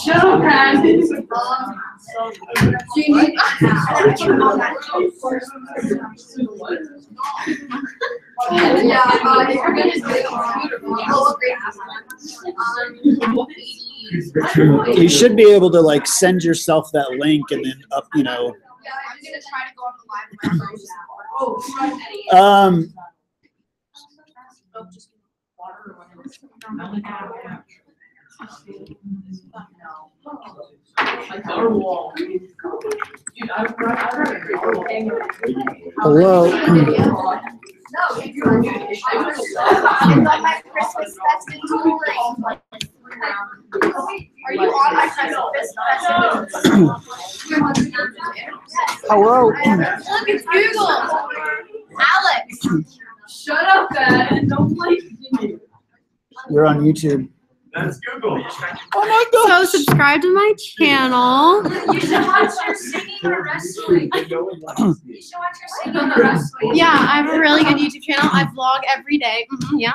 Shut up, man. You should be able to like send yourself that link and then up, you know. I'm gonna try to go on the live. Hello. Are you on my Christmas? Hello. Look, it's Google. Alex. Shut up, Dad. Don't play. You're on YouTube. That's Google. Oh my God. So subscribe to my channel. You should watch your singing or wrestling. You should watch your singing or wrestling. Yeah, I have a really good YouTube channel. I vlog every day. Yeah.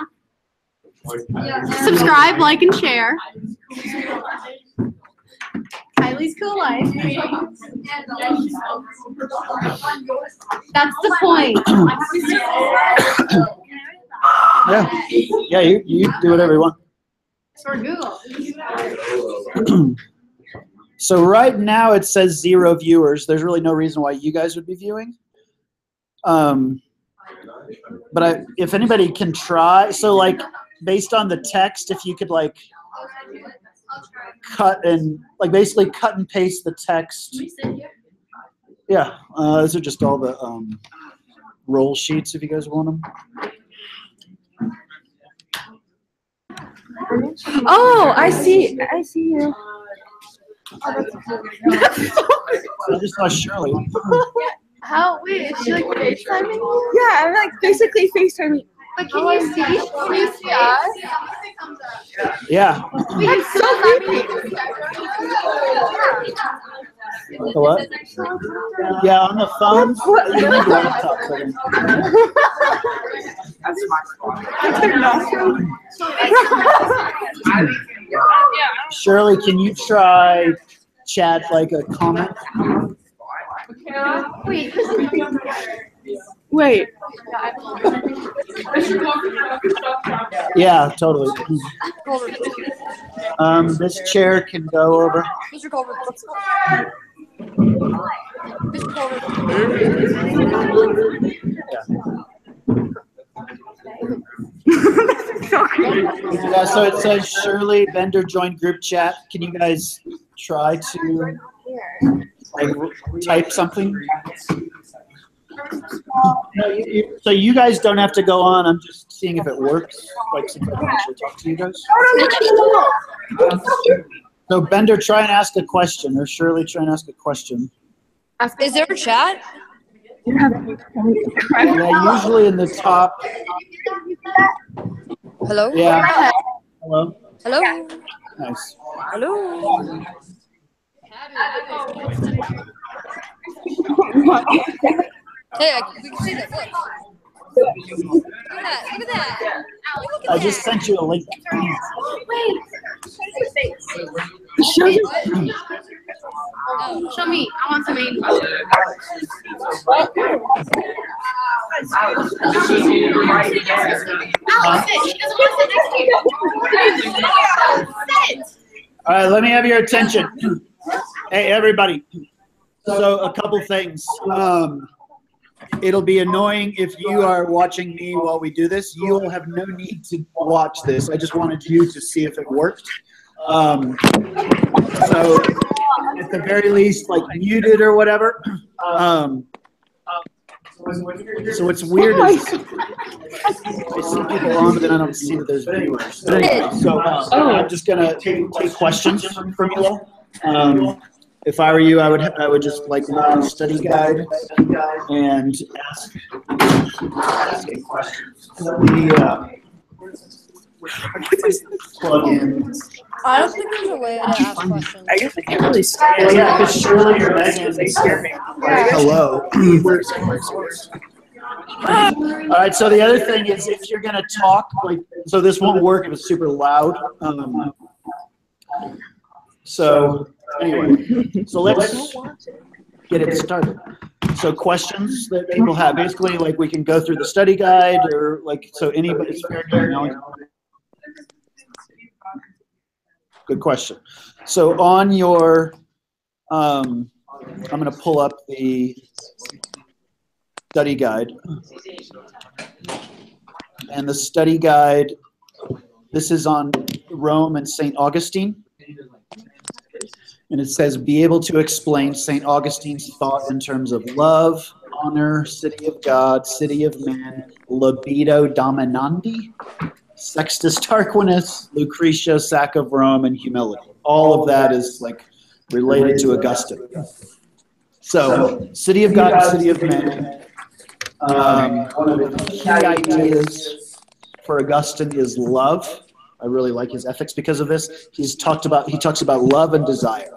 Subscribe, like, and share. Kylie's Cool Life. That's the point. Yeah, you do whatever you want. For Google. So right now it says 0 viewers. There's really no reason why you guys would be viewing. But if anybody can try, so like based on the text, if you could like cut and like basically cut and paste the text. Yeah, those are just all the roll sheets if you guys want them. Oh, I see you. I just saw Shirley. How? Wait, is she like FaceTiming you? Yeah, I'm like basically FaceTiming. But can you see? Can you see us? Yeah. That's so creepy. The what? Yeah, on the phones. You need laptops, I think. That's my spot. Shirley, can you try chat like a comment? Wait. Yeah, totally. This chair can go over. Mr. Culver, let's go. Mr. Culver. Yeah, so it says Shirley Bender joined group chat. Can you guys try to like type something? No, so you guys don't have to go on. I'm just seeing if it works. Like, since I can actually talk to you guys. So Bender, try and ask a question, or Shirley, try and ask a question. Is there a chat? Yeah, usually in the top. Hello? Yeah. Hello. Hello? Nice. Hello? Hey, we can see that. Look. Look at that. Look at that. Look at I just sent you a link. Wait. Show me. I want some main. All right, let me have your attention. Hey, everybody. So a couple things. It'll be annoying if you are watching me while we do this. You will have no need to watch this. I just wanted you to see if it worked. So at the very least, like mute it or whatever. So what's weird is I see people on, but then I don't see that there's viewers. But anyway, so I'm just gonna take questions from you all. if I were you, I would just like look at the study guide and ask a question. Let me plug in. I don't think there's a way to ask questions. I guess I can't really stand Well, yeah, because Shirley or Megan, they scare me. hello. All right, so the other thing is if you're going to talk, like, so this won't work if it's super loud. So anyway, so let's get it started. So questions that people have, basically, like we can go through the study guide or like, so anybody, it's fair game, no? Good question. So on your, I'm going to pull up the study guide. And the study guide, this is on Rome and St. Augustine. And it says, be able to explain St. Augustine's thought in terms of love, honor, city of God, city of man, libido dominandi, Sextus Tarquinius, Lucretia, sack of Rome, and humility. All of that is like related to Augustine. So, city of God, city of men. One of the key ideas for Augustine is love. I really like his ethics because of this. He talks about love and desire.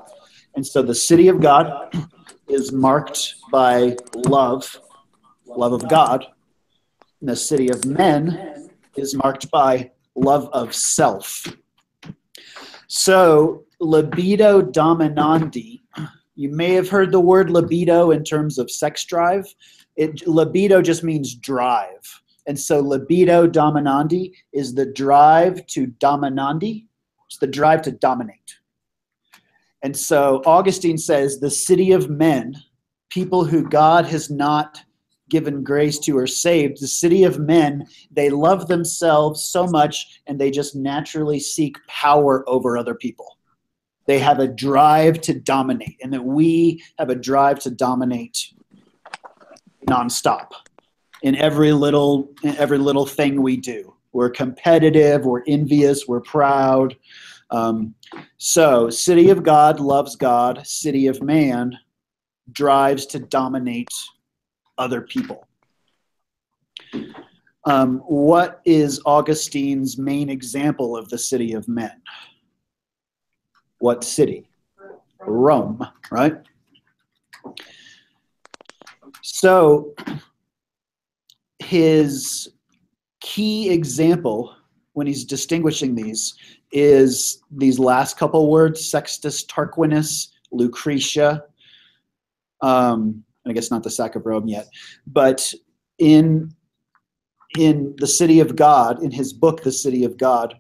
And so the city of God is marked by love of God. And the city of men is marked by love of self. So libido dominandi, you may have heard the word libido in terms of sex drive. Libido just means drive. And so libido dominandi is the drive to dominandi. It's the drive to dominate. And so Augustine says the city of men, people who God has not given grace to or saved, the city of men, they love themselves so much and they just naturally seek power over other people. They have a drive to dominate, and that we have a drive to dominate nonstop in every little thing we do. We're competitive, we're envious, we're proud. So city of God loves God, city of man drives to dominate other people. What is Augustine's main example of the city of men? What city? Rome, right? So his key example when he's distinguishing these is these last couple words, Sextus Tarquinius, Lucretia. I guess not the sack of Rome yet, but in the city of God, in his book, The City of God,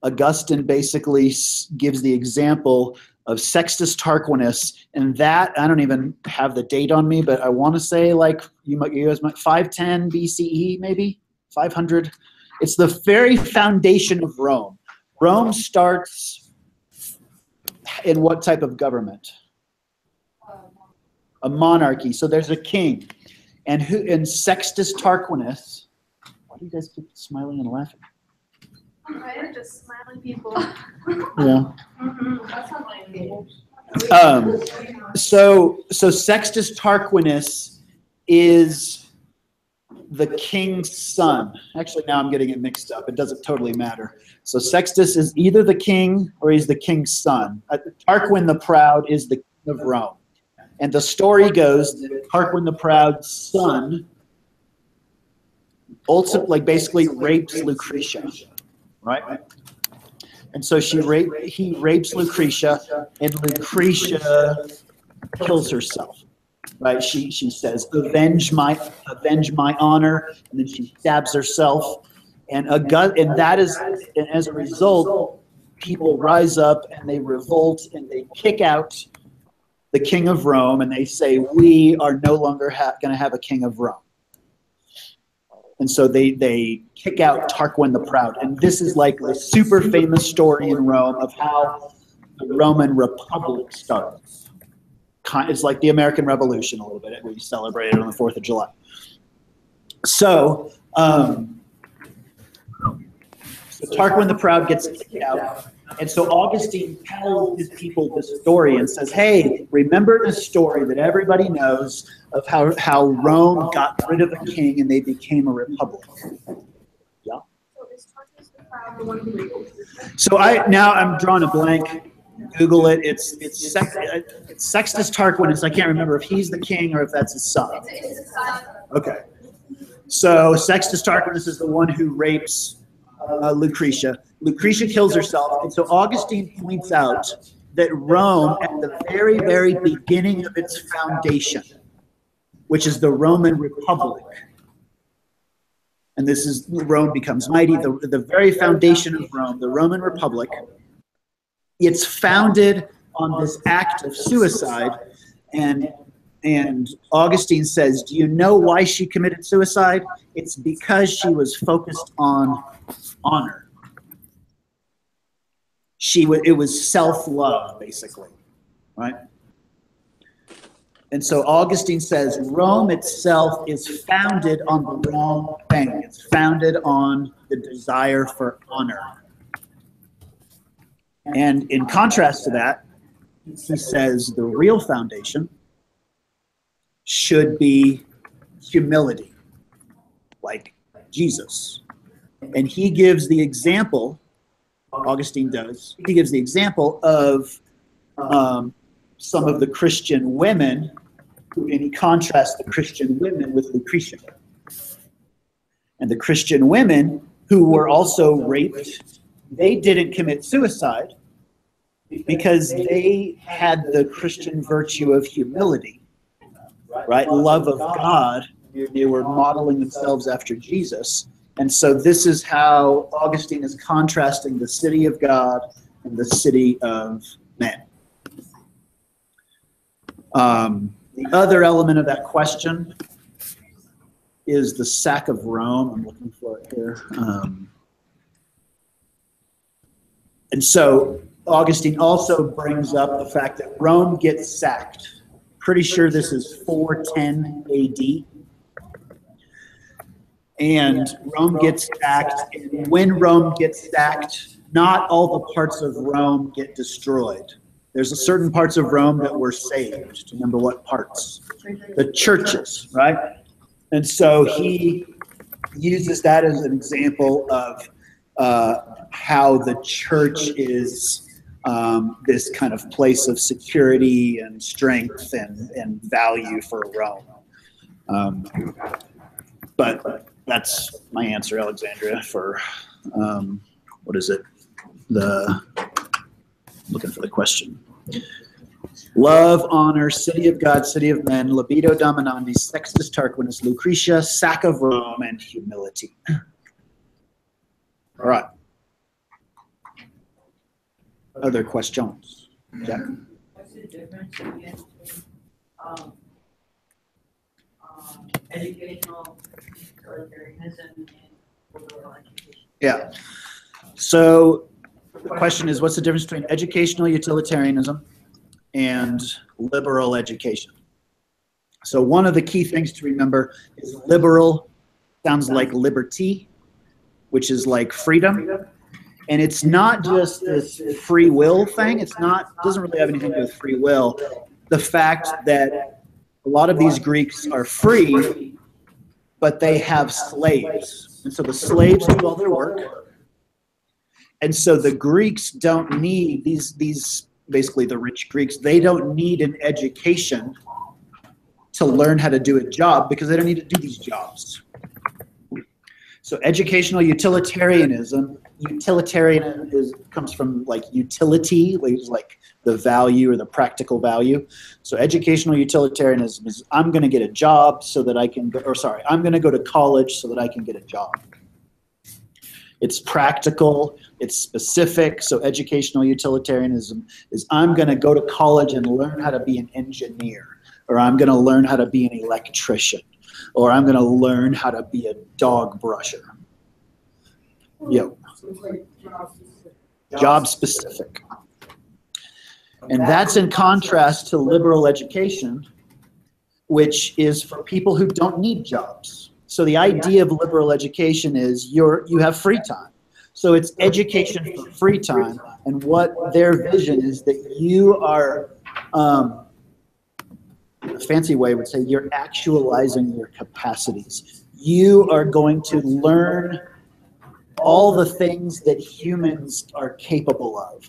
Augustine basically gives the example of Sextus Tarquinius, and that, I don't even have the date on me, but I want to say like you guys might 510 BCE, maybe 500. It's the very foundation of Rome. Rome starts in what type of government? A monarchy. So there's a king, and Sextus Tarquinius. Why do you guys keep smiling and laughing? Right, just smiling people. Yeah. That's not my name. So Sextus Tarquinius is the king's son. Actually, now I'm getting it mixed up. It doesn't totally matter. So Sextus is either the king or he's the king's son. Tarquin the Proud is the king of Rome. And the story goes that Tarquin the Proud's son ultimately, basically rapes Lucretia, right? And so he rapes Lucretia, and Lucretia kills herself. Right? She says, "Avenge my honor," and then she stabs herself. And that is, and as a result, people rise up and they revolt and they kick out the king of Rome, and they say, "We are no longer going to have a king of Rome." And so they kick out Tarquin the Proud. And this is like the super famous story in Rome of how the Roman Republic starts. It's like the American Revolution a little bit. We celebrate it on the 4th of July. So Tarquin the Proud gets kicked out. And so Augustine tells his people this story and says, hey, remember the story that everybody knows of how Rome got rid of a king and they became a republic. Yeah. So I'm drawing a blank. Google it. It's Sextus Tarquinius. I can't remember if he's the king or if that's his son. Okay. So Sextus Tarquinius is the one who rapes Lucretia. Lucretia kills herself, and so Augustine points out that Rome, at the very, very beginning of its foundation, which is the Roman Republic, and this is Rome becomes mighty, the very foundation of Rome, the Roman Republic, it's founded on this act of suicide, and Augustine says, do you know why she committed suicide? It's because she was focused on honor. It was self-love, basically, right? And so Augustine says Rome itself is founded on the wrong thing. It's founded on the desire for honor. And in contrast to that, he says the real foundation should be humility, like Jesus. And he gives the example, Augustine does, he gives the example of some of the Christian women, and he contrasts the Christian women with Lucretia. And the Christian women who were also raped, they didn't commit suicide because they had the Christian virtue of humility, right? Love of God. They were modeling themselves after Jesus. And so this is how Augustine is contrasting the city of God and the city of men. The other element of that question is the sack of Rome. I'm looking for it here. And so Augustine also brings up the fact that Rome gets sacked. Pretty sure this is 410 AD. And Rome gets sacked. And when Rome gets sacked, not all the parts of Rome get destroyed. There's a certain parts of Rome that were saved. Remember what parts? The churches, right? And so he uses that as an example of how the church is this kind of place of security and strength and value for Rome. But that's my answer, Alexandria, for what is it? Looking for the question. Love, honor, city of God, city of men, libido dominandi, Sextus Tarquinius, Lucretia, sack of Rome, and humility. All right. Other questions? Jack? What's the difference between educational utilitarianism and liberal education? Yeah. So the question is, what's the difference between educational utilitarianism and liberal education? So one of the key things to remember is liberal sounds like liberty, which is like freedom. And it's not just this free will thing. Doesn't really have anything to do with free will. The fact that a lot of these Greeks are free, but they have slaves. And so the slaves do all their work. And so the Greeks don't need these basically the rich Greeks, they don't need an education to learn how to do a job because they don't need to do these jobs. So educational utilitarianism comes from like utility, which is like the value or the practical value. So educational utilitarianism is I'm going to get a job so that I can I'm going to go to college so that I can get a job. It's practical, it's specific. So educational utilitarianism is I'm going to go to college and learn how to be an engineer, or I'm going to learn how to be an electrician, or I'm going to learn how to be a dog brusher. Yo. Job specific. And that's in contrast to liberal education, which is for people who don't need jobs. So the idea of liberal education is you have free time. So it's education for free time. And what their vision is that you are, a fancy way would say, you're actualizing your capacities. You are going to learn all the things that humans are capable of.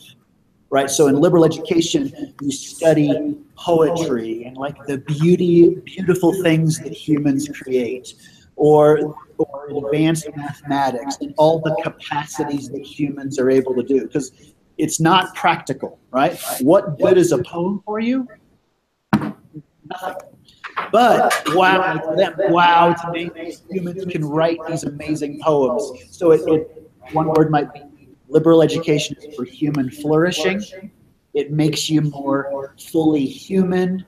Right, so in liberal education, you study poetry and like the beautiful things that humans create, or advanced mathematics and all the capacities that humans are able to do. Because it's not practical, right? What good is a poem for you? Nothing. But wow, to them, wow, to me, humans can write these amazing poems. So one word might be liberal education is for human flourishing. It makes you more fully human.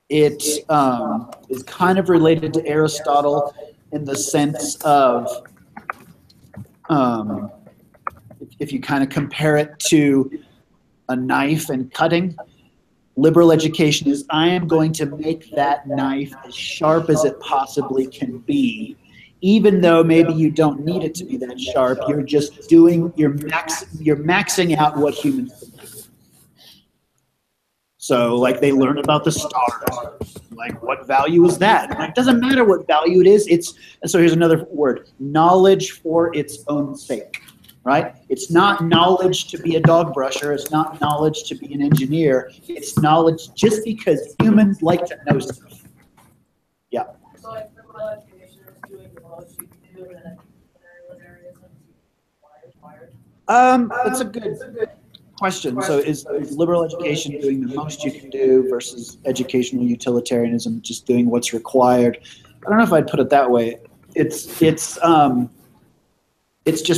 It is kind of related to Aristotle in the sense of, if you kind of compare it to a knife and cutting, liberal education is, I am going to make that knife as sharp as it possibly can be. Even though maybe you don't need it to be that sharp, you're just doing, you're maxing out what humans can do. So like they learn about the stars, like what value is that? Like, it doesn't matter what value it is. So here's another word, knowledge for its own sake, right? It's not knowledge to be a dog brusher. It's not knowledge to be an engineer. It's knowledge just because humans like to know stuff. Yeah. So like liberal education is doing the most you can do in areas That's a good question. So is liberal education doing the most you can do versus educational utilitarianism just doing what's required? I don't know if I'd put it that way. It's just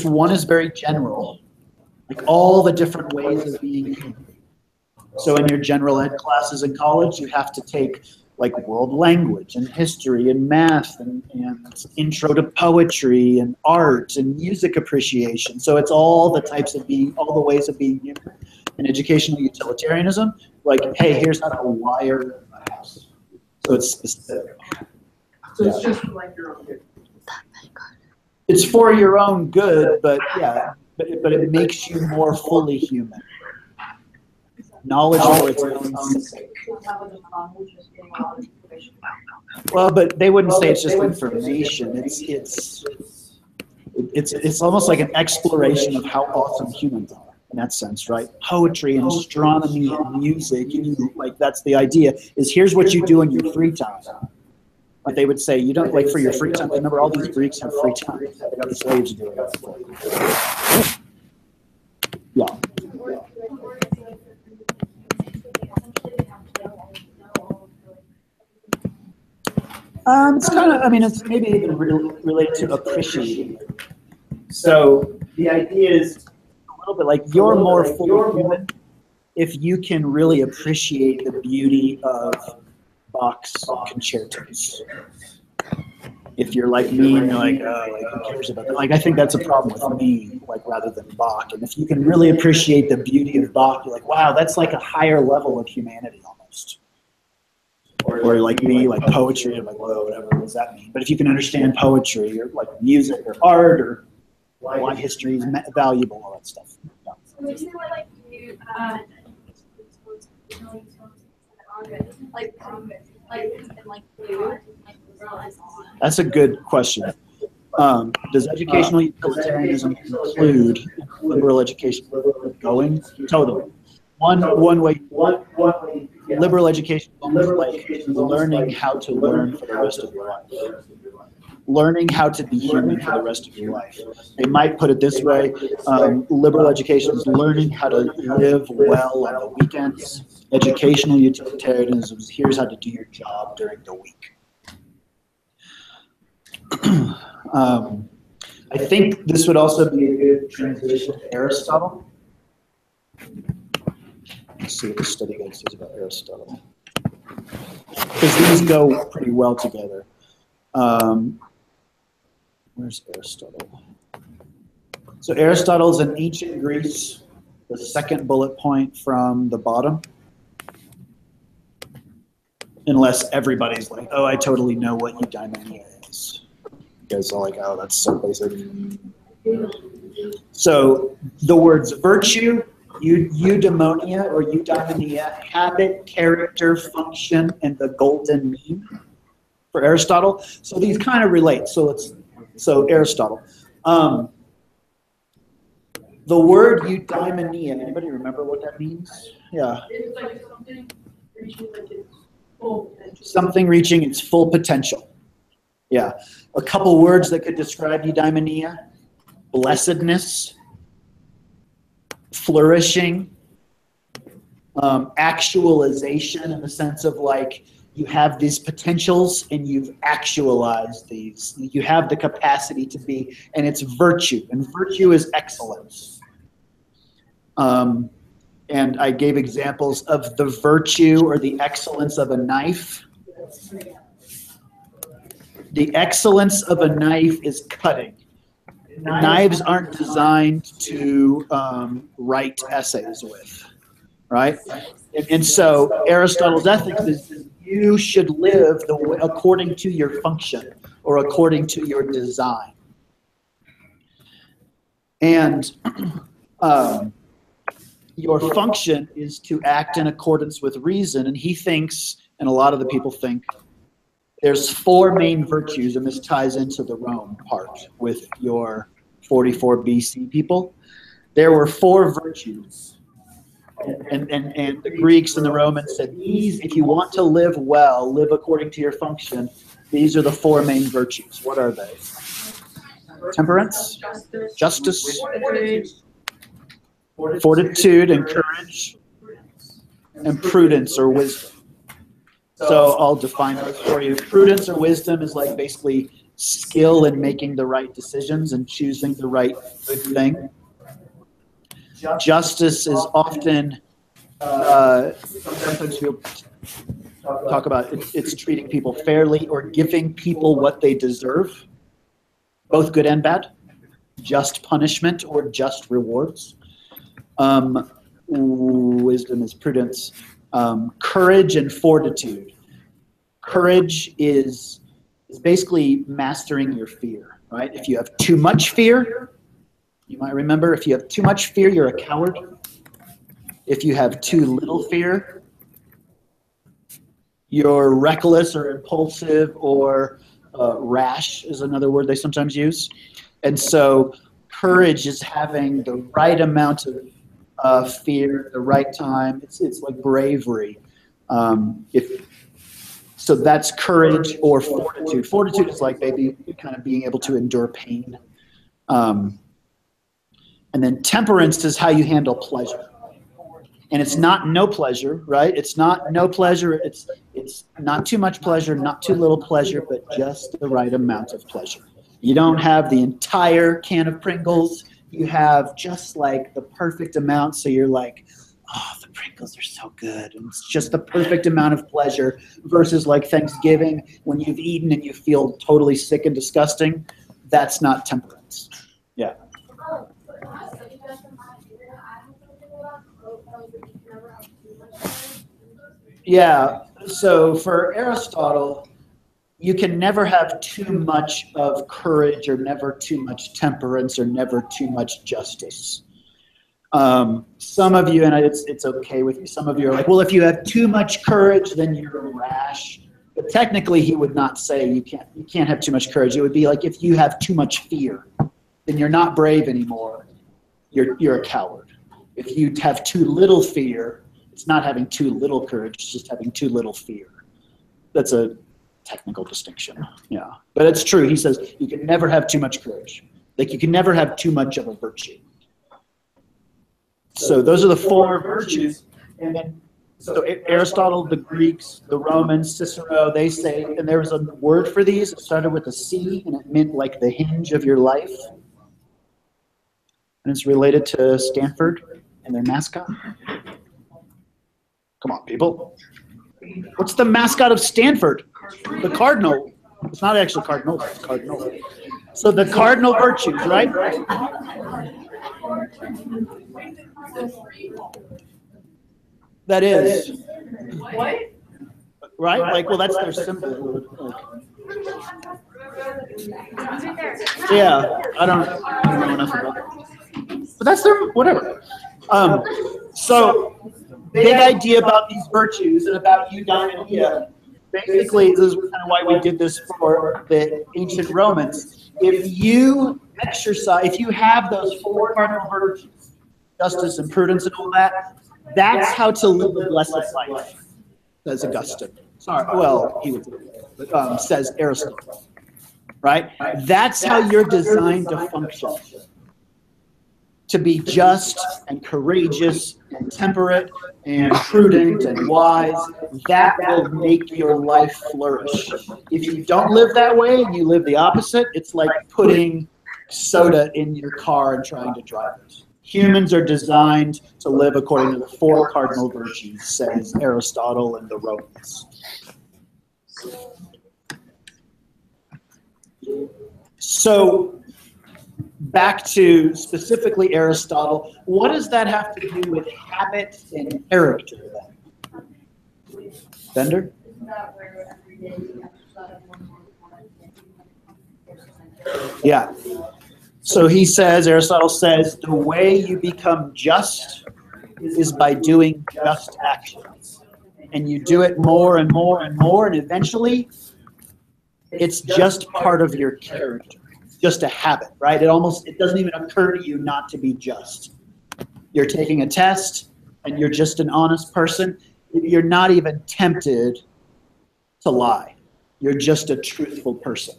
one is very general, like all the different ways of being human. So in your general ed classes in college, you have to take like world language and history and math and intro to poetry and art and music appreciation. So it's all the types of being, all the ways of being human. In educational utilitarianism, like, hey, here's how to wire a house. So it's specific. So it's just like your own good. It's for your own good, but yeah, but it makes you more fully human. Knowledge for its own sake. Well, but they wouldn't say it's just information. It's almost like an exploration of how awesome humans are in that sense, right? Poetry and astronomy and music, and like that's the idea. Is here's what you do in your free time. But they would say you don't like for your free time. Remember, all these Greeks have free time. They got the slaves doing it. Yeah. It's kind of, I mean, it's maybe even related to appreciating. So the idea is a little bit like you're more fully human if you can really appreciate the beauty of Bach's concertos. If you're like me and you're like, oh, like who cares about that? Like, I think that's a problem with me, like rather than Bach. And if you can really appreciate the beauty of Bach, you're like, wow, that's like a higher level of humanity almost. Or like me, like poetry, I'm like, whoa, whatever, what does that mean? But if you can understand poetry or like music or art or why history is valuable, all that stuff. Yeah. So would you say what like you That's a good question. Does educational utilitarianism include liberal education? Going? Totally. One way, liberal education is like learning how to learn for the rest of your life. Learning how to be human for the rest of your life. They might put it this way, liberal education is learning how to live well on the weekends. Educational utilitarianism is here's how to do your job during the week. I think this would also be a good transition to Aristotle. Let's see what the study guide says about Aristotle. Because these go pretty well together. Where's Aristotle? So Aristotle is in ancient Greece, the second bullet point from the bottom. Unless everybody's like, oh, I totally know what eudaimonia is. You guys are like, oh, that's so basic. So the words virtue, eudaimonia or eudaimonia, habit, character, function, and the golden mean for Aristotle. So these kind of relate. So Aristotle. The word eudaimonia, anybody remember what that means? Yeah. It's like something reaching like its full potential. Something reaching its full potential. Yeah. A couple words that could describe eudaimonia: blessedness, flourishing, actualization, in the sense of like you have these potentials and you've actualized these. You have the capacity to be, and it's virtue, and virtue is excellence. And I gave examples of the virtue or the excellence of a knife. The excellence of a knife is cutting. Knives aren't designed to write essays with, right? And so Aristotle's ethics is you should live according to your function or according to your design. And your function is to act in accordance with reason. And he thinks, and a lot of the people think, there's 4 main virtues, and this ties into the Rome part with your 44 BC people. There were 4 virtues. And the Greeks and the Romans said, these, if you want to live well, live according to your function, these are the 4 main virtues. What are they? Temperance, justice, fortitude and courage, and prudence or wisdom. So I'll define those for you. Prudence or wisdom is like basically skill in making the right decisions and choosing the right good thing. Justice is often, sometimes people talk about it's treating people fairly or giving people what they deserve, both good and bad. Just punishment or just rewards. Wisdom is prudence. Courage and fortitude. Courage is basically mastering your fear, right? If you have too much fear, you might remember, if you have too much fear, you're a coward. If you have too little fear, you're reckless or impulsive, or rash is another word they sometimes use. And so courage is having the right amount of fear at the right time. It's like bravery. So that's courage or fortitude. Fortitude is like maybe kind of being able to endure pain. And then temperance is how you handle pleasure. And it's not no pleasure, right? It's not no pleasure. It's not too much pleasure, not too little pleasure, but just the right amount of pleasure. You don't have the entire can of Pringles. You have just like the perfect amount. So you're like, oh, the Pringles are so good. And it's just the perfect amount of pleasure versus like Thanksgiving when you've eaten and you feel totally sick and disgusting. That's not temperance. Yeah. Yeah. So for Aristotle, you can never have too much of courage or never too much temperance or never too much justice. Some of you, and it's okay with me, some of you are like, well, if you have too much courage, then you're rash. But technically, he would not say you can't have too much courage. It would be like if you have too much fear, then you're not brave anymore. You're a coward. If you have too little fear, it's not having too little courage, it's just having too little fear. That's a technical distinction. Yeah. But it's true. He says you can never have too much courage. Like you can never have too much of a virtue. So those are the 4 virtues. And then so Aristotle, the Greeks, the Romans, Cicero, they say, and there was a word for these. It started with a C, and it meant like the hinge of your life. And it's related to Stanford and their mascot. Come on, people. What's the mascot of Stanford? The cardinal. It's not actually cardinal, it's cardinal. So the cardinal virtues, right? That is. What? Right? Like, well, that's their symbol. Yeah, I don't know enough about it. But that's their, whatever. So, big idea about these virtues and about eudaimonia. Basically, this is kind of why we did this for the ancient Romans. If you exercise, if you have those 4 cardinal virtues, justice and prudence and all that, that's how to live a blessed life, says Augustine. Sorry, well, he would says Aristotle. Right? That's how you're designed to function. To be just and courageous and temperate and prudent and wise, that will make your life flourish. If you don't live that way and you live the opposite, it's like putting soda in your car and trying to drive it. Humans are designed to live according to the 4 cardinal virtues, says Aristotle and the Romans. So, back to specifically Aristotle, what does that have to do with habit and character then? Bender? Yeah. So he says, Aristotle says, the way you become just is by doing just actions. And you do it more and more and more, and eventually it's just part of your character. Just a habit, right? It doesn't even occur to you not to be just. You're taking a test and you're just an honest person. You're not even tempted to lie. You're just a truthful person.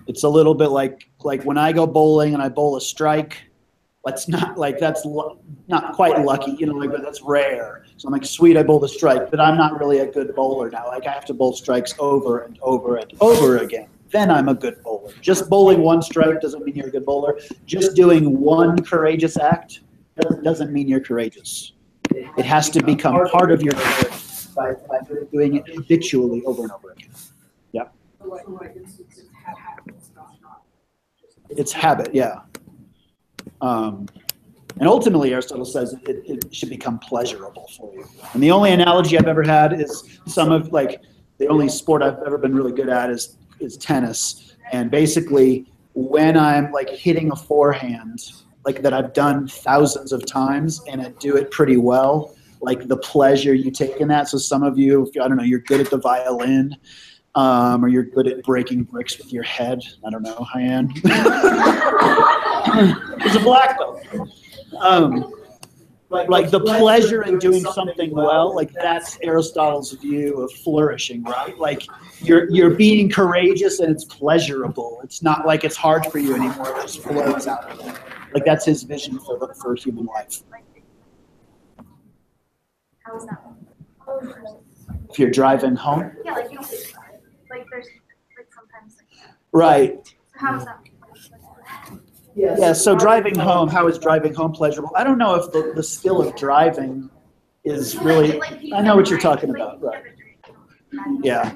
It's a little bit like when I go bowling and I bowl a strike. That's not quite lucky, but that's rare. So I'm like, sweet, I bowled a strike, but I'm not really a good bowler now. Like I have to bowl strikes over and over and over again. Then I'm a good bowler. Just bowling 1 strike doesn't mean you're a good bowler. Just doing 1 courageous act doesn't mean you're courageous. It has to become part of your character by doing it habitually over and over again. Yeah. It's habit, yeah. And ultimately, Aristotle says it should become pleasurable for you. And the only analogy I've ever had is the only sport I've ever been really good at is tennis. And basically, when I'm like hitting a forehand, like that I've done thousands of times and I do it pretty well, like the pleasure you take in that. So some of you, I don't know, you're good at the violin. Or you're good at breaking bricks with your head. I don't know, Hyan. It's a black belt. Like the pleasure in doing something well, like that's Aristotle's view of flourishing, right? Like you're being courageous and it's pleasurable. It's not like it's hard for you anymore. It just flows out of you. Like that's his vision for human life. How is that? If you're driving home. Yeah, like there's sometimes right. So how is that? Yeah, so driving home, how is driving home pleasurable? I don't know if the skill of driving is really, I know what you're talking about, right? Yeah,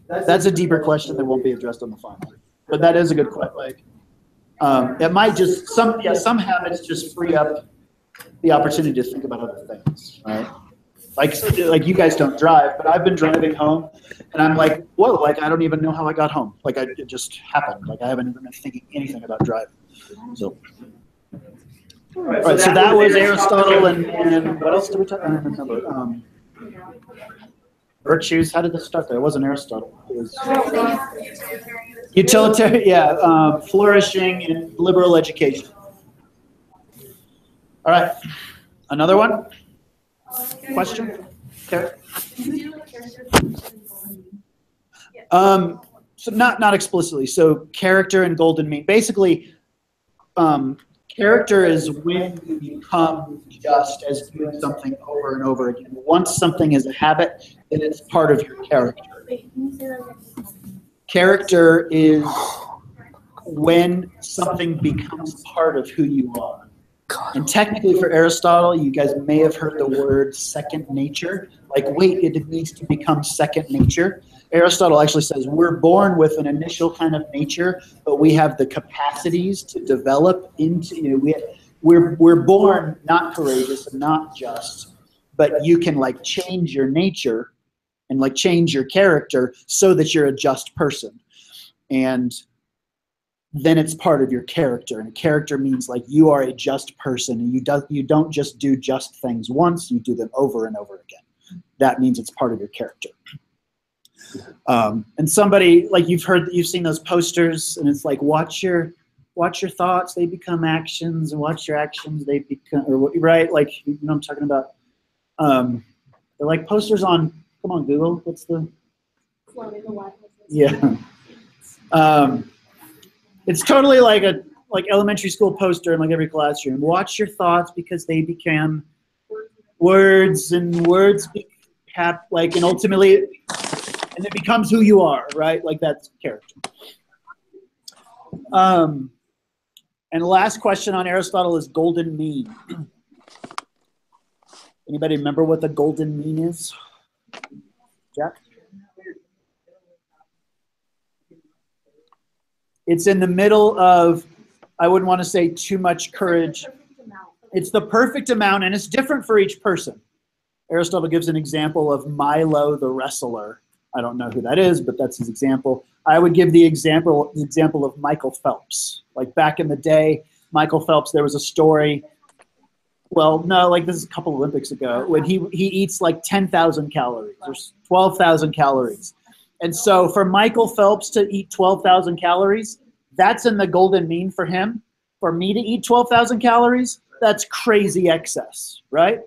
that's a deeper question that won't be addressed on the final. But that is a good question. It might just, some habits just free up the opportunity to think about other things, right? Like you guys don't drive, but I've been driving home, and I'm like, whoa, like I don't even know how I got home. Like it just happened. Like I haven't even been thinking anything about driving. So, all right. So that was Aristotle, and what else did we talk about? I don't remember. Virtues. How did this start? There, it wasn't Aristotle. It was utilitarian. Yeah, flourishing in liberal education. All right, another one. Question? Okay. So not explicitly. So character and golden mean. Basically, character is when you become just as doing something over and over again. Once something is a habit, then it's part of your character. Character is when something becomes part of who you are. And technically for Aristotle, you guys may have heard the word second nature. Like, wait, it needs to become second nature. Aristotle actually says we're born with an initial kind of nature, but we have the capacities to develop into, we're born not courageous and not just, but you can like change your nature and like change your character so that you're a just person. And then it's part of your character. And a character means like you are a just person, and you don't just do just things once, you do them over and over again. That means it's part of your character. And somebody, like you've seen those posters, and it's like watch your thoughts, they become actions, and watch your actions, they become, or, right? Like, you know what I'm talking about? They're like posters on, come on Google, what's the, yeah. It's totally like a elementary school poster in like every classroom. Watch your thoughts because they become words, and words have like, and ultimately, and it becomes who you are, right? Like that's character. And the last question on Aristotle is golden mean. Anybody remember what the golden mean is? Jack? It's in the middle of, I wouldn't want to say too much courage. It's the perfect amount, and it's different for each person. Aristotle gives an example of Milo the wrestler. I don't know who that is, but that's his example. I would give the example of Michael Phelps. Like back in the day, Michael Phelps, there was a story, well, no, like this is a couple Olympics ago, when he eats like 10,000 calories or 12,000 calories. And so for Michael Phelps to eat 12,000 calories, that's in the golden mean for him. For me to eat 12,000 calories, that's crazy excess, right?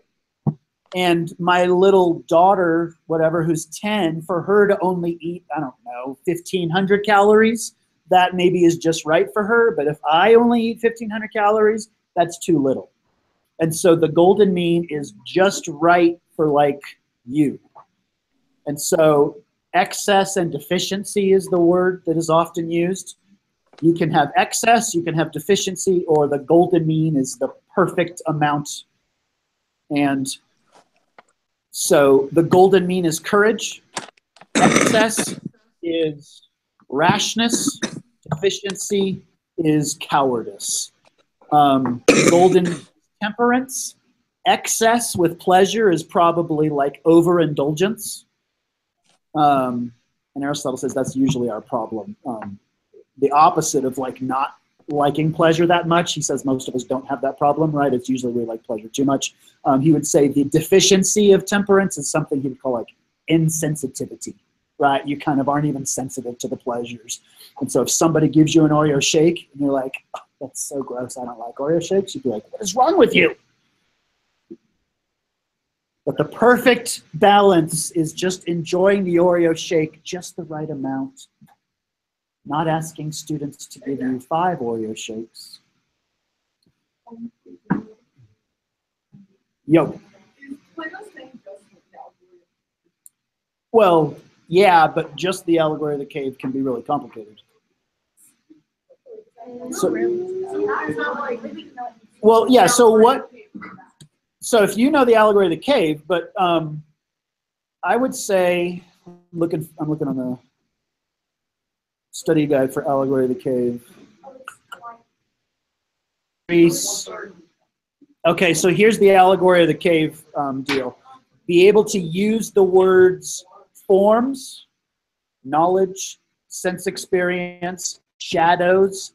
And my little daughter, whatever, who's 10, for her to only eat, I don't know, 1,500 calories, that maybe is just right for her. But if I only eat 1,500 calories, that's too little. And so the golden mean is just right for like you. And so excess and deficiency is the word that is often used. You can have excess, you can have deficiency, or the golden mean is the perfect amount. And so the golden mean is courage, excess is rashness, deficiency is cowardice. Golden temperance, excess with pleasure is probably like overindulgence. And Aristotle says that's usually our problem. The opposite of like not liking pleasure that much. He says most of us don't have that problem, right? It's usually we like pleasure too much. He would say the deficiency of temperance is something he would call like insensitivity, right? You kind of aren't even sensitive to the pleasures. And so if somebody gives you an Oreo shake and you're like, oh, that's so gross, I don't like Oreo shakes, you'd be like, what is wrong with you? But the perfect balance is just enjoying the Oreo shake just the right amount. Not asking students to give you 5 Oreo shakes. Yo. Well, yeah, but just the allegory of the cave can be really complicated. So, well, yeah, so what? So if you know the allegory of the cave, but I would say, I'm looking on the study guide for allegory of the cave. Okay, so here's the allegory of the cave deal. Be able to use the words forms, knowledge, sense experience, shadows,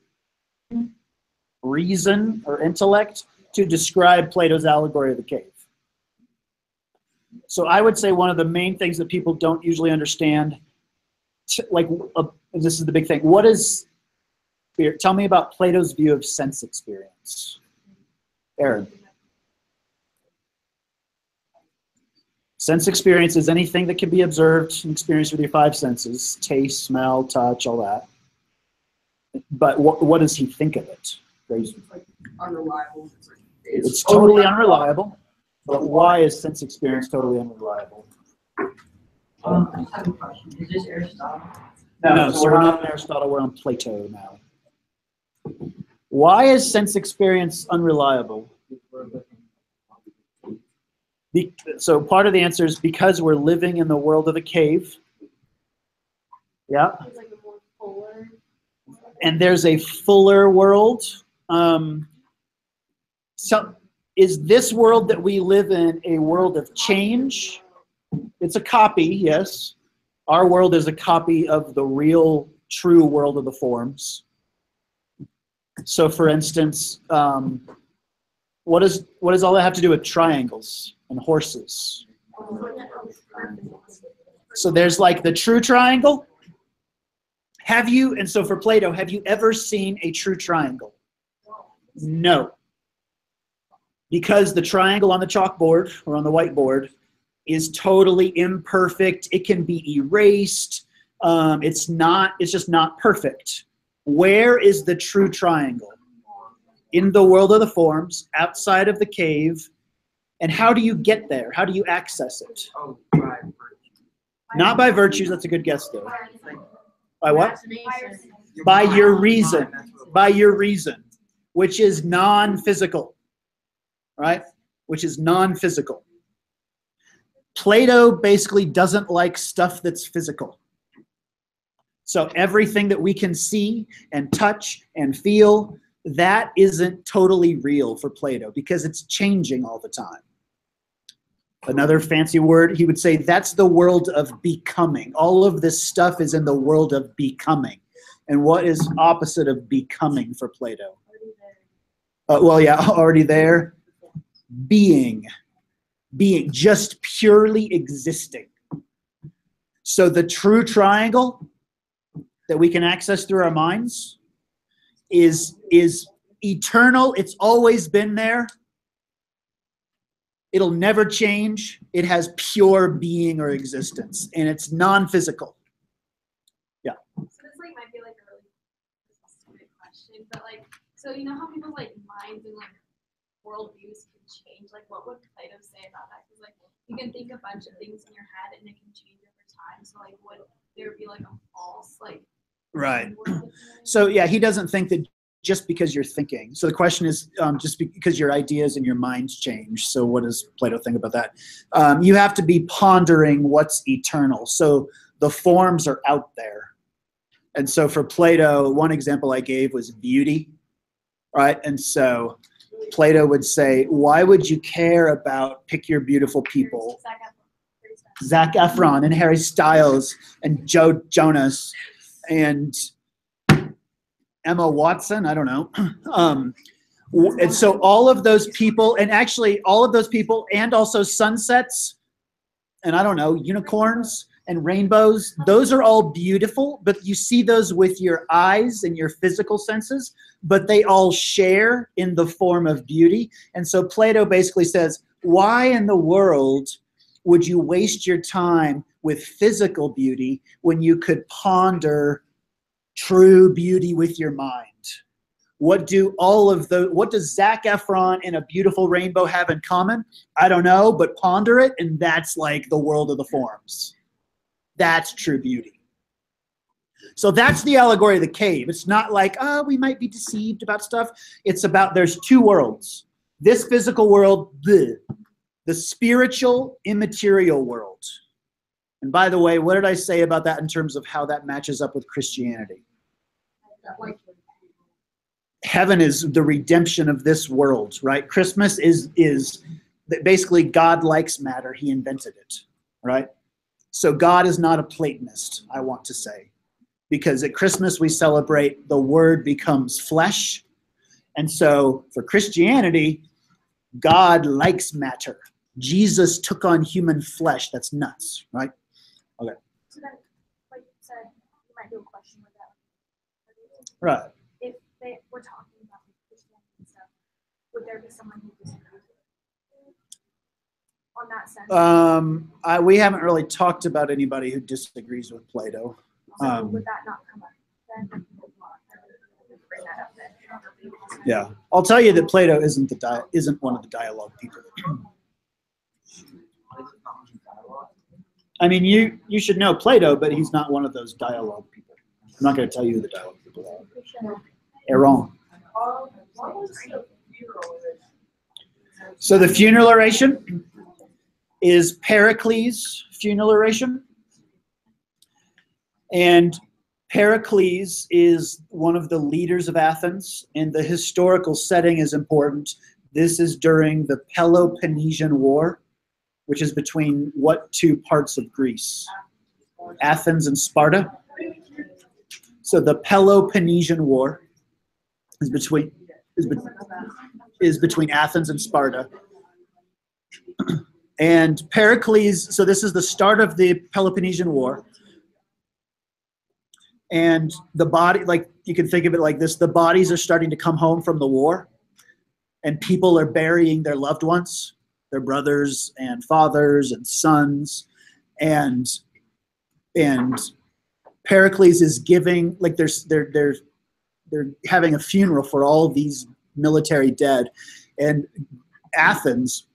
reason or intellect to describe Plato's allegory of the cave. So I would say one of the main things that people don't usually understand, like this is the big thing. What is, tell me about Plato's view of sense experience. Aaron. Sense experience is anything that can be observed and experienced with your 5 senses, taste, smell, touch, all that. But what does he think of it? It's like unreliable. It's totally unreliable. But why is sense experience totally unreliable? I have a question. Is this Aristotle? No, so we're not on Aristotle, we're on Plato now. Why is sense experience unreliable? So part of the answer is because we're living in the world of a cave. Yeah. And there's a fuller world. So is this world that we live in a world of change? It's a copy, yes. Our world is a copy of the real, true world of the forms. So for instance, what does all that have to do with triangles and horses? So there's like the true triangle. And so for Plato, have you ever seen a true triangle? No. Because the triangle on the chalkboard or on the whiteboard is totally imperfect. It can be erased. It's just not perfect. Where is the true triangle? In the world of the forms, outside of the cave. And how do you get there? How do you access it? Oh, right. Not by virtues, that's a good guess though. By what? Imagination. By your reason. By your reason, which is non-physical. Right? Which is non-physical. Plato basically doesn't like stuff that's physical. So everything that we can see and touch and feel, that isn't totally real for Plato because it's changing all the time. Another fancy word, he would say that's the world of becoming. All of this stuff is in the world of becoming. And what is opposite of becoming for Plato? Well, yeah, already there. Being, just purely existing. So the true triangle that we can access through our minds is eternal. It's always been there. It'll never change. It has pure being or existence, and it's non-physical. Yeah. So this like might be like a really stupid question, but like, so you know how people's like minds and like worldviews can change? Like, what would Plato say about that? Because like, you can think a bunch of things in your head and it can change over time. So like, would there be like a false like? Right. So yeah, he doesn't think that just because you're thinking. So the question is, just because your ideas and your minds change. So what does Plato think about that? You have to be pondering what's eternal. So the forms are out there. And so for Plato, one example I gave was beauty, right? And so Plato would say, why would you care about pick your beautiful people? Zac Efron and Harry Styles and Joe Jonas and Emma Watson, I don't know. And so all of those people, and actually all of those people, and also sunsets, and I don't know, unicorns and rainbows, those are all beautiful, but you see those with your eyes and your physical senses, but they all share in the form of beauty. And so Plato basically says, why in the world would you waste your time with physical beauty when you could ponder true beauty with your mind? What does Zac Efron and a beautiful rainbow have in common? I don't know, but ponder it, and that's like the world of the forms. That's true beauty. So that's the allegory of the cave. It's not like, oh, we might be deceived about stuff. It's about there's two worlds. This physical world, the spiritual, immaterial world. And by the way, what did I say about that in terms of how that matches up with Christianity? Heaven is the redemption of this world, right? Christmas is basically God likes matter. He invented it, right? So God is not a Platonist, I want to say, because at Christmas we celebrate the Word becomes flesh. And so for Christianity, God likes matter. Jesus took on human flesh. That's nuts, right? Okay. So then, like you said, you might do a question with that. Right. If they were talking about Christianity and stuff, would there be someone who disagrees with it? On that sense? We haven't really talked about anybody who disagrees with Plato. So would that not come up then? Bring that up then. Yeah, I'll tell you that Plato isn't one of the dialogue people. I mean, you should know Plato, but he's not one of those dialogue people. I'm not going to tell you who the dialogue people are. Aaron. So the funeral oration is Pericles' funeral oration. And Pericles is one of the leaders of Athens, and the historical setting is important. This is during the Peloponnesian War, which is between what two parts of Greece? Athens and Sparta. So the Peloponnesian War. is between is between Athens and Sparta. And Pericles, so this is the start of the Peloponnesian War. And the body, like you can think of it like this, the bodies are starting to come home from the war, and people are burying their loved ones, their brothers and fathers and sons. And Pericles is giving, like they're having a funeral for all these military dead. And Athens,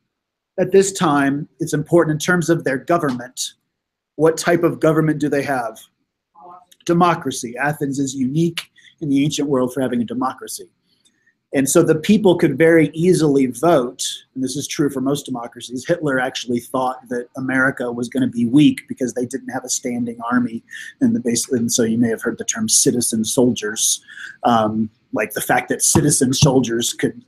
at this time, it's important in terms of their government. What type of government do they have? Democracy. Athens is unique in the ancient world for having a democracy. And so the people could very easily vote, and this is true for most democracies. Hitler actually thought that America was going to be weak because they didn't have a standing army, and so you may have heard the term citizen soldiers, like the fact that citizen soldiers could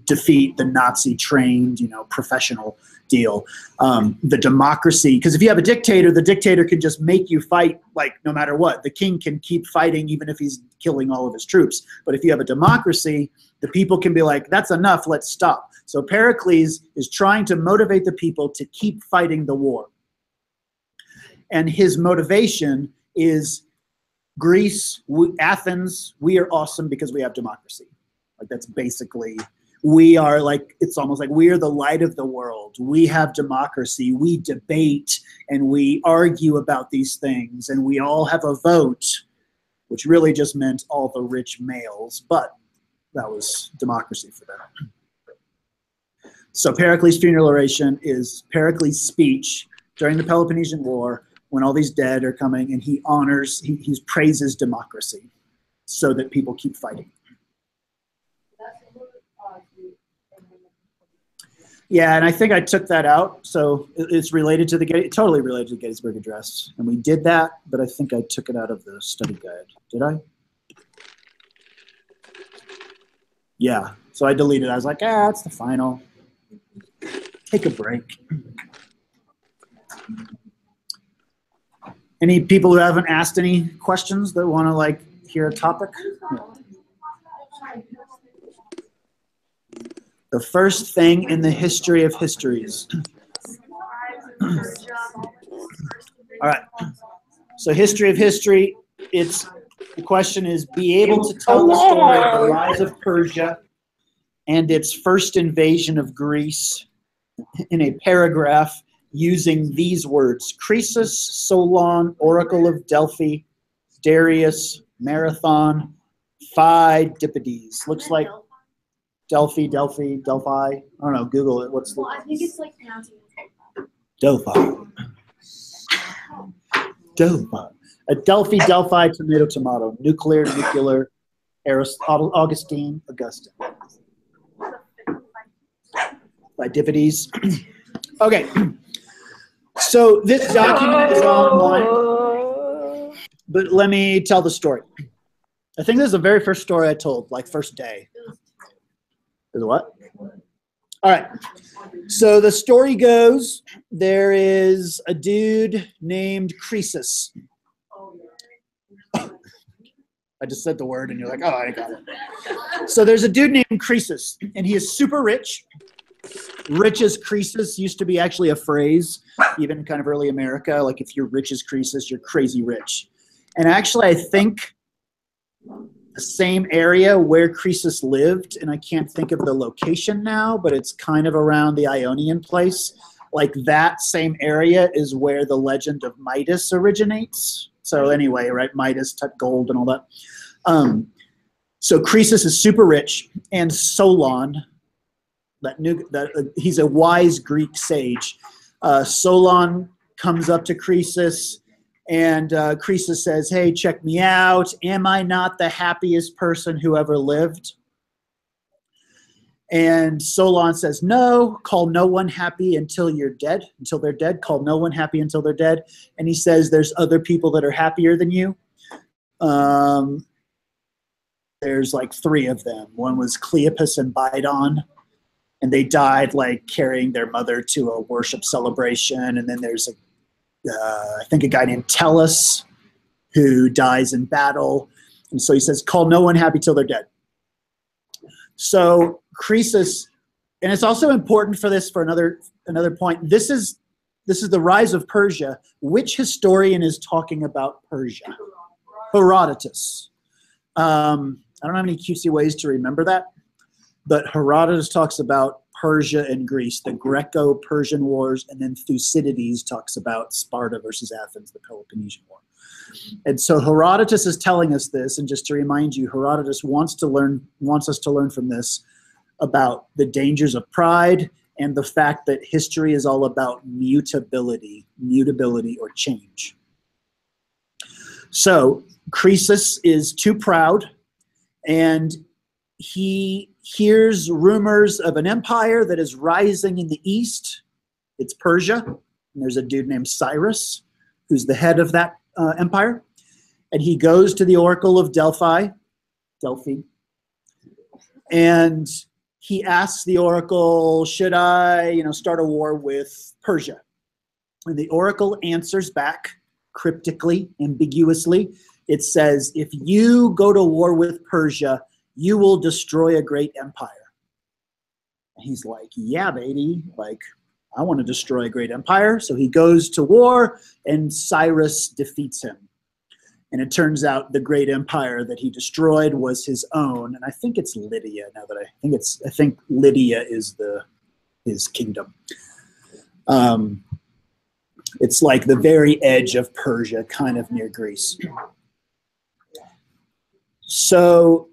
defeat the Nazi-trained, professional deal. The democracy, because if you have a dictator, the dictator can just make you fight, like no matter what. The king can keep fighting even if he's killing all of his troops. But if you have a democracy, the people can be like, that's enough, let's stop. So Pericles is trying to motivate the people to keep fighting the war. And his motivation is Greece, Athens, we are awesome because we have democracy. Like that's basically, we are like, it's almost like we are the light of the world. We have democracy. We debate and we argue about these things, and we all have a vote, which really just meant all the rich males, but that was democracy for them. So Pericles' funeral oration is Pericles' speech during the Peloponnesian War when all these dead are coming, and he honors, he praises democracy so that people keep fighting. Yeah, and I think I took that out, so it's related to totally related to the Gettysburg Address, and we did that, but I think I took it out of the study guide. Did I? Yeah, so I deleted it. I was like, it's the final. Take a break. Any people who haven't asked any questions that want to hear a topic? Yeah. The first thing in the history of histories. All right. So history of history, the question is be able to tell the story of the rise of Persia and its first invasion of Greece in a paragraph using these words: Croesus, Solon, Oracle of Delphi, Darius, Marathon, Pheidippides. Looks like Delphi. I don't know. Google it. What's the? Well, I think it's like pronouncing Delphi. A Delphi, tomato. Nuclear, Augustine, Augustine. Pheidippides. Okay. So this document is online, but let me tell the story. I think this is the very first story I told, first day. Is what? All right. So the story goes, there is a dude named Croesus. I just said the word and you're like, I got it. So there's a dude named Croesus, and he is super rich. Rich as Croesus used to be actually a phrase, even kind of early America. Like if you're rich as Croesus, you're crazy rich. And actually, I think the same area where Croesus lived, and I can't think of the location now, but it's kind of around the Ionian place. Like that same area is where the legend of Midas originates. So anyway, right, Midas took gold and all that. So Croesus is super rich, and Solon, he's a wise Greek sage. Solon comes up to Croesus, and Croesus says, hey, check me out. Am I not the happiest person who ever lived? And Solon says, no, call no one happy until you're dead, until they're dead. Call no one happy until they're dead. And he says, there's other people that are happier than you. There's 3 of them. One was Cleopas and Bidon, and they died carrying their mother to a worship celebration. And then there's I think a guy named Tellus who dies in battle. And so he says, call no one happy till they're dead. So Croesus, and it's also important for this for another point. This is the rise of Persia. Which historian is talking about Persia? Herodotus. I don't have any cutesy ways to remember that, but Herodotus talks about Persia and Greece, the Greco-Persian wars, and then Thucydides talks about Sparta versus Athens, the Peloponnesian War. And so Herodotus is telling us this, and just to remind you, Herodotus wants us to learn from this about the dangers of pride and the fact that history is all about mutability or change. So Croesus is too proud, and he hears rumors of an empire that is rising in the east. It's Persia, and there's a dude named Cyrus who's the head of that empire. And he goes to the Oracle of Delphi, and he asks the Oracle, should I, start a war with Persia? And the Oracle answers back cryptically, ambiguously. It says, if you go to war with Persia, you will destroy a great empire. And he's like, yeah, baby, I want to destroy a great empire. So he goes to war, and Cyrus defeats him. And it turns out the great empire that he destroyed was his own. And I think it's Lydia now that I think Lydia is his kingdom. It's like the very edge of Persia, kind of near Greece. So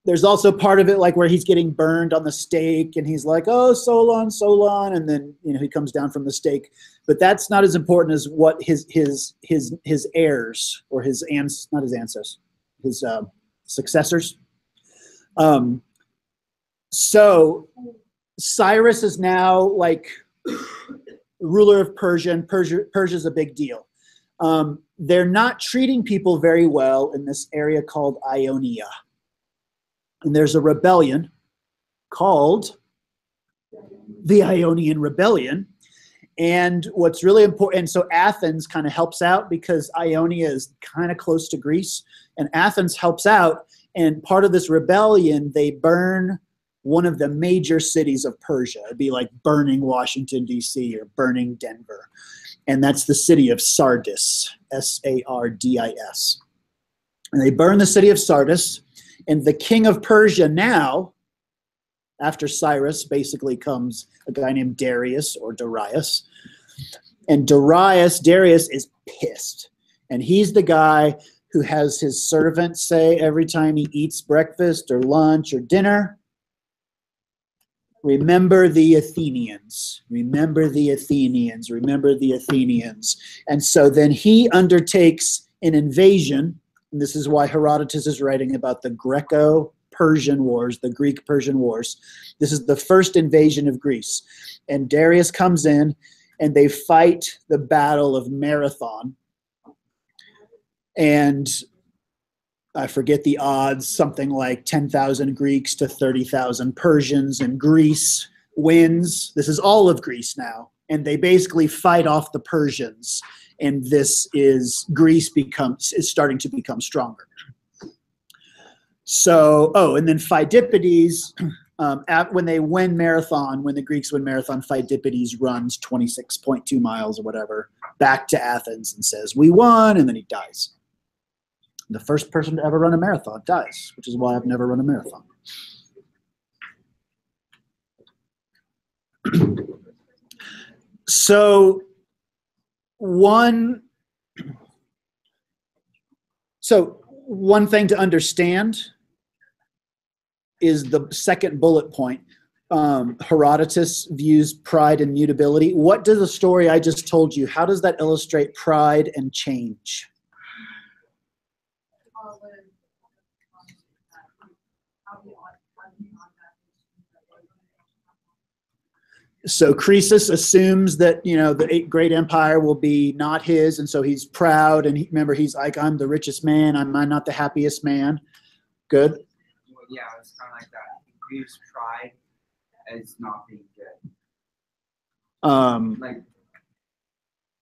there's also part of it where he's getting burned on the stake, and he's like, oh, Solon, and then he comes down from the stake. But that's not as important as what his heirs, or his successors. So Cyrus is now ruler of Persia, and Persia's a big deal. They're not treating people very well in this area called Ionia. And there's a rebellion called the Ionian Rebellion. And what's really important, and so Athens kind of helps out because Ionia is kind of close to Greece, and Athens helps out. And part of this rebellion, they burn one of the major cities of Persia. It'd be like burning Washington, D.C., or burning Denver. And that's the city of Sardis, Sardis. And they burn the city of Sardis. And the king of Persia now, after Cyrus, basically comes a guy named Darius or Darius. And Darius is pissed. And he's the guy who has his servants say every time he eats breakfast or lunch or dinner, remember the Athenians, remember the Athenians, remember the Athenians. And so then he undertakes an invasion. And this is why Herodotus is writing about the Greco-Persian wars, the Greek-Persian wars. This is the first invasion of Greece. And Darius comes in, and they fight the Battle of Marathon. And I forget the odds, something like 10,000 Greeks to 30,000 Persians, and Greece wins. This is all of Greece now. And they basically fight off the Persians. And Greece is starting to become stronger. So, and then Pheidippides, when they win Marathon, when the Greeks win Marathon, Pheidippides runs 26.2 miles or whatever back to Athens and says, we won, and then he dies. The first person to ever run a marathon dies, which is why I've never run a marathon. So one thing to understand is the second bullet point. Herodotus views pride and mutability. What does the story I just told you, how does that illustrate pride and change? So Croesus assumes that, the great empire will be not his, and so he's proud, and remember, he's like, I'm the richest man, I'm not the happiest man. Good? Yeah, it's kind of like that. He views pride as not being good.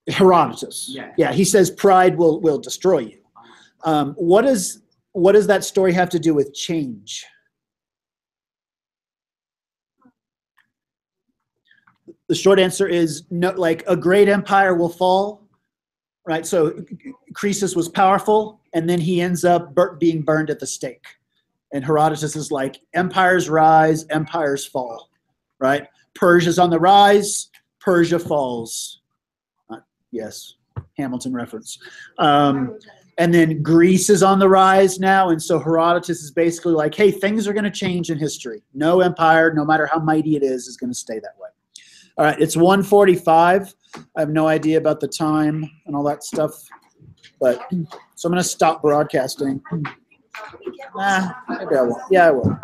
Herodotus. Yeah, he says pride will destroy you. What does that story have to do with change? The short answer is no. Like a great empire will fall, right? So Croesus was powerful, and then he ends up being burned at the stake. And Herodotus is like, empires rise, empires fall, right? Persia's on the rise, Persia falls. Yes, Hamilton reference. And then Greece is on the rise now, and so Herodotus is basically like, hey, things are going to change in history. No empire, no matter how mighty it is going to stay that way. All right, it's 1:45. I have no idea about the time and all that stuff, but so I'm going to stop broadcasting. Maybe I won't. Yeah, I will.